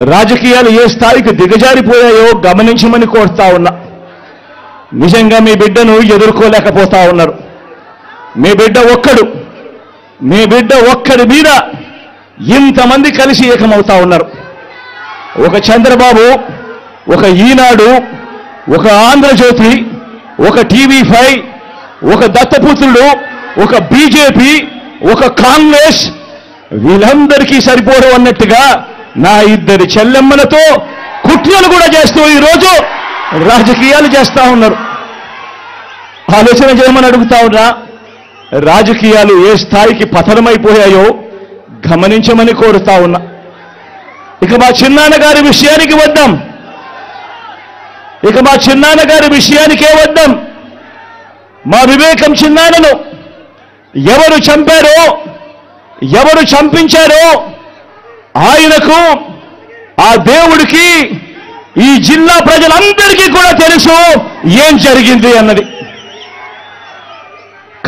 రాజకీయాలు ఏ స్థాయికి దిగజారిపోయాయో గమనించమని కోరుతా ఉన్నా. నిజంగా మీ బిడ్డను ఎదుర్కోలేకపోతా ఉన్నారు. మీ బిడ్డ ఒక్కడి మీద ఇంతమంది కలిసి ఏకమవుతా ఉన్నారు. ఒక చంద్రబాబు, ఒక ఈనాడు, ఒక ఆంధ్రజ్యోతి, ఒక టీవీ5, ఒక దత్తపుత్రుడు, ఒక బీజేపీ, ఒక కాంగ్రెస్, వీళ్ళందరికీ సరిపోరు అన్నట్టుగా నా ఇద్దరి చెల్లెమ్మలతో కుట్రలు కూడా చేస్తూ ఈరోజు రాజకీయాలు చేస్తా ఉన్నారు. ఆలోచన చేయమని అడుగుతా ఉన్నా. రాజకీయాలు ఏ స్థాయికి పతనమైపోయాయో గమనించమని కోరుతా ఉన్నా. ఇక మా చిన్నాన్నగారి విషయానికి వద్దాం. మా వివేకం చిన్నాన్నను ఎవరు చంపారో, ఎవరు చంపించారో ఆయనకు, ఆ దేవుడికి, ఈ జిల్లా ప్రజలందరికీ కూడా తెలుసు ఏం జరిగింది అన్నది.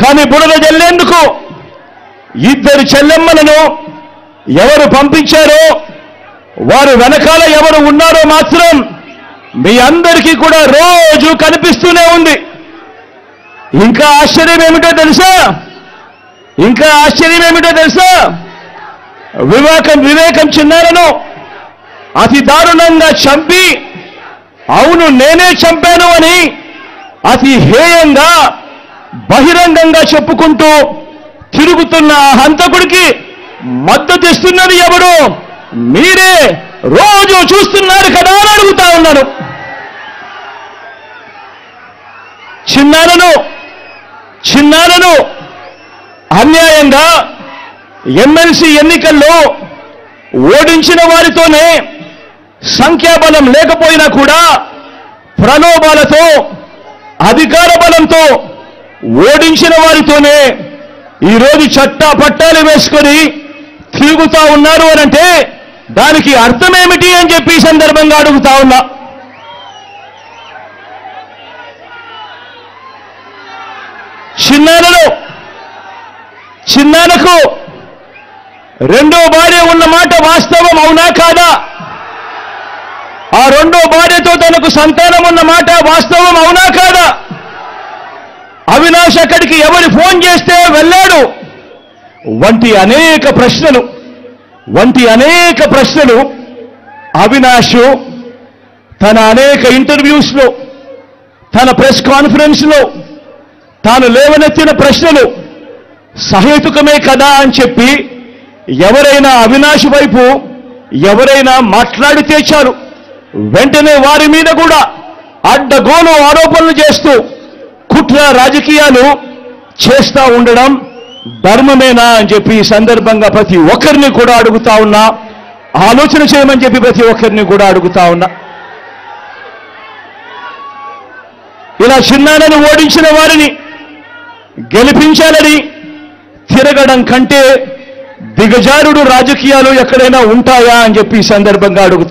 కానీ బురద జల్లేందుకు ఇద్దరు చెల్లెమ్మలను ఎవరు పంపించారో, వారు వెనకాల ఎవరు ఉన్నారో మాత్రం మీ అందరికీ కూడా రోజు కనిపిస్తూనే ఉంది. ఇంకా ఆశ్చర్యం ఏమిటో తెలుసా? వివేకం చిన్నారను అతి దారుణంగా చంపి, అవును నేనే చంపాను అని అతి హేయంగా బహిరంగంగా చెప్పుకుంటూ తిరుగుతున్న ఆ హంతకుడికి మద్దతు ఇస్తున్నది ఎవరు? మీరే రోజు చూస్తున్నారు కదా అని అడుగుతా ఉన్నాను. చిన్నారను అన్యాయంగా ఎమ్మెల్సీ ఎన్నికల్లో ఓడించిన వారితోనే, సంఖ్యాబలం లేకపోయినా కూడా ప్రలోభాలతో, అధికార బలంతో ఓడించిన వారితోనే ఈరోజు పట్టాలు వేసుకొని తిరుగుతా ఉన్నారు అనంటే దానికి అర్థమేమిటి అని చెప్పి ఈ సందర్భంగా అడుగుతా ఉన్నా. చిన్నానకు రెండో భార్య ఉన్న మాట వాస్తవం అవునా కాదా? ఆ రెండో భార్యతో తనకు సంతానం ఉన్న మాట వాస్తవం అవునా కాదా? అవినాష్ అక్కడికి ఎవరు ఫోన్ చేస్తే వెళ్ళాడు వంటి అనేక ప్రశ్నలు అవినాష్ తన అనేక ఇంటర్వ్యూస్లో, తన ప్రెస్ కాన్ఫరెన్స్లో తాను లేవనెత్తిన ప్రశ్నలు సహేతుకమే కదా అని చెప్పి ఎవరైనా అవినాష్ వైపు ఎవరైనా మాట్లాడితే చాలు వెంటనే వారి మీద కూడా అడ్డగోలు ఆరోపణలు చేస్తూ కుట్ర రాజకీయాలు చేస్తా ఉండడం ధర్మమేనా అని చెప్పి ఈ సందర్భంగా ప్రతి ఒక్కరిని కూడా అడుగుతా ఉన్నా. ఆలోచన చేయమని చెప్పి ప్రతి ఒక్కరిని కూడా అడుగుతా ఉన్నా. ఇలా చిన్నాన్నను ఓడించిన వారిని గెలిపించాలని తిరగడం కంటే దిగజారుడు రాజకీయాలు ఎక్కడైనా ఉంటాయా అని చెప్పి ఈ సందర్భంగా అడుగుతా.